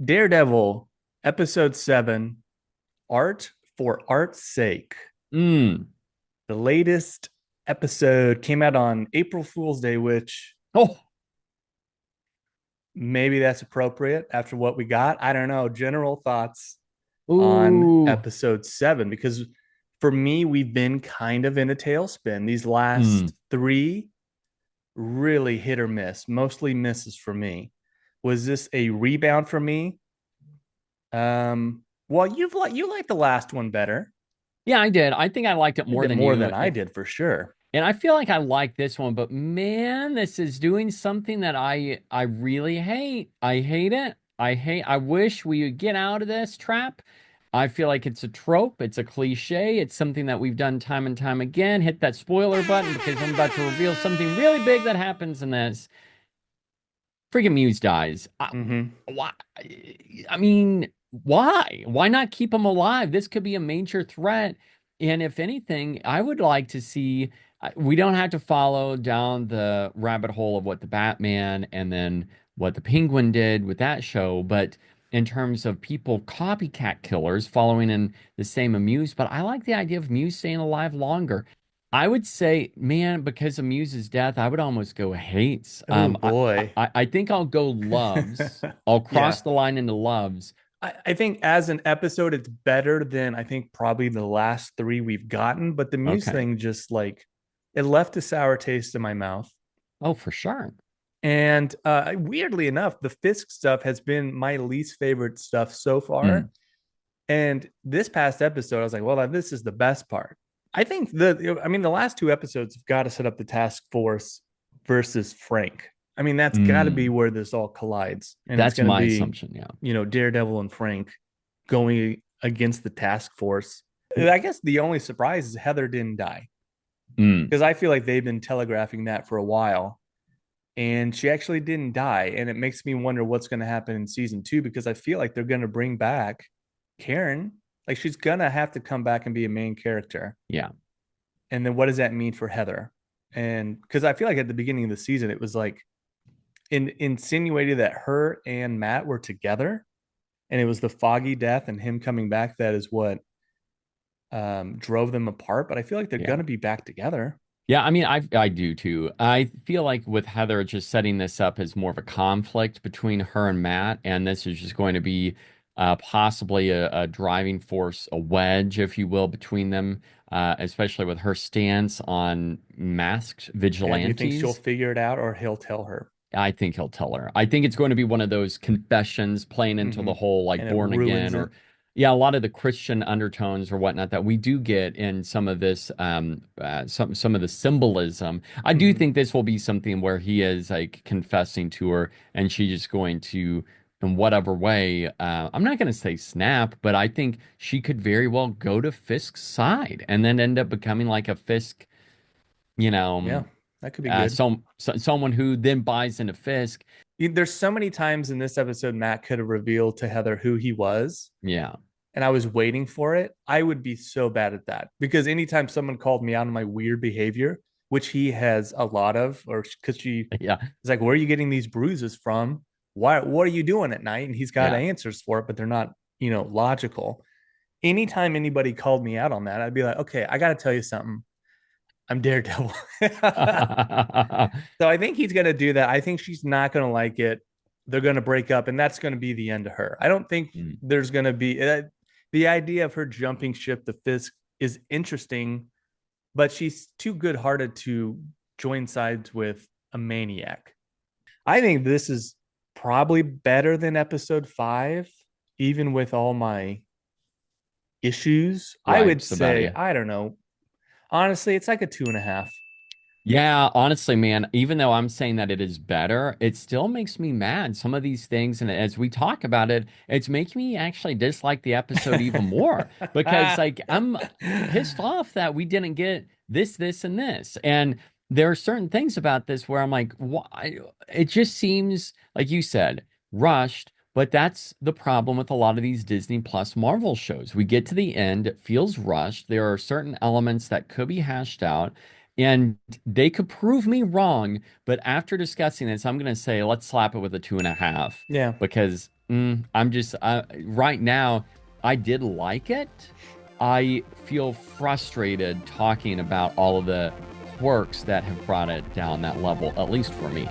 Daredevil, episode 7, Art for Art's Sake. Mm. The latest episode came out on April Fool's Day, which Oh, maybe that's appropriate after what we got. I don't know. General thoughts on ooh. episode 7, because for me, we've been kind of in a tailspin. These last Mm. three really hit or miss, mostly misses for me. Was this a rebound for me? Well, you liked the last one better, Yeah, I did. I think I liked it a more bit than more you. than I did for sure. And I feel like I like this one, but man, this is doing something that I really hate. I hate it. I wish we would get out of this trap. I feel like it's a trope, it's a cliche, it's something that we've done time and time again. Hit that spoiler button because I'm about to reveal something really big that happens in this. Freaking Muse dies. Mm-hmm. Why? I mean, why? Why not keep him alive? This could be a major threat. And if anything, I would like to see. We don't have to follow down the rabbit hole of what the Batman and then what the Penguin did with that show, but in terms of people copycat killers following in the same of Muse. But I like the idea of Muse staying alive longer. I would say, man, because of Muse's death, I would almost go hates. Oh boy. I think I'll go loves. I'll Yeah. cross the line into loves. I think as an episode, it's better than I think probably the last three we've gotten. But the Muse Okay. thing just like it left a sour taste in my mouth. Oh, for sure. And weirdly enough, the Fisk stuff has been my least favorite stuff so far. Mm. And this past episode, I was like, well, this is the best part. I mean, the last two episodes have got to set up the task force versus Frank. I mean, that's got to be Mm. where this all collides. And it's That's going to my be, assumption. Yeah. Daredevil and Frank going against the task force. I guess the only surprise is Heather didn't die, Mm. because I feel like they've been telegraphing that for a while. And she actually didn't die. And it makes me wonder what's going to happen in season 2, because I feel like they're going to bring back Karen. Like she's going to have to come back and be a main character. Yeah. And then what does that mean for Heather? And because I feel like at the beginning of the season, it was like insinuated that her and Matt were together. And it was the Foggy death and him coming back that is what drove them apart. But I feel like they're Yeah. going to be back together. Yeah, I mean, I do too. I feel like with Heather just setting this up as more of a conflict between her and Matt, and this is just going to be possibly a driving force, a wedge, if you will, between them, especially with her stance on masked Yeah. Do you think she'll vigilantes. figure it out, or he'll tell her? I think he'll tell her. I think it's going to be one of those confessions playing into Mm-hmm. the whole like And it born ruins again it. or yeah, a lot of the Christian undertones or whatnot that we do get in some of this some of the symbolism. I do Mm-hmm. think this will be something where he is like confessing to her and she's just going to in whatever way, I'm not going to say snap, but I think she could very well go to Fisk's side and then end up becoming like a Fisk, you know, Yeah, that could be good. someone who then buys into Fisk. There's so many times in this episode Matt could have revealed to Heather who he was, Yeah. and I was waiting for it. I would be so bad at that, because anytime someone called me out on my weird behavior, which he has a lot of, or because she Yeah. is like, "Where are you getting these bruises from? Why? What are you doing at night?" And he's got Yeah. answers for it, but they're not, logical. Anytime anybody called me out on that, I'd be like, "Okay, I got to tell you something. I'm Daredevil." So I think he's going to do that. I think she's not going to like it. They're going to break up, and that's going to be the end of her. I don't think Mm. there's going to be the idea of her jumping ship to Fisk is interesting, but she's too good hearted to join sides with a maniac. I think this is probably better than episode 5, even with all my issues. I would Gripes about say, it. I don't know. Honestly, it's like a 2.5. Yeah, honestly, man, even though I'm saying that it is better, it still makes me mad. Some of these things, and as we talk about it, it's making me actually dislike the episode even more because, like, I'm pissed off that we didn't get this, this, and this. And there are certain things about this where I'm like, why? It just seems, like you said, rushed. But that's the problem with a lot of these Disney Plus Marvel shows. We get to the end, it feels rushed. There are certain elements that could be hashed out. And they could prove me wrong, but after discussing this, I'm going to say let's slap it with a 2.5 Yeah. because I'm just right now, I did like it. I feel frustrated talking about all of the quirks that have brought it down that level, at least for me.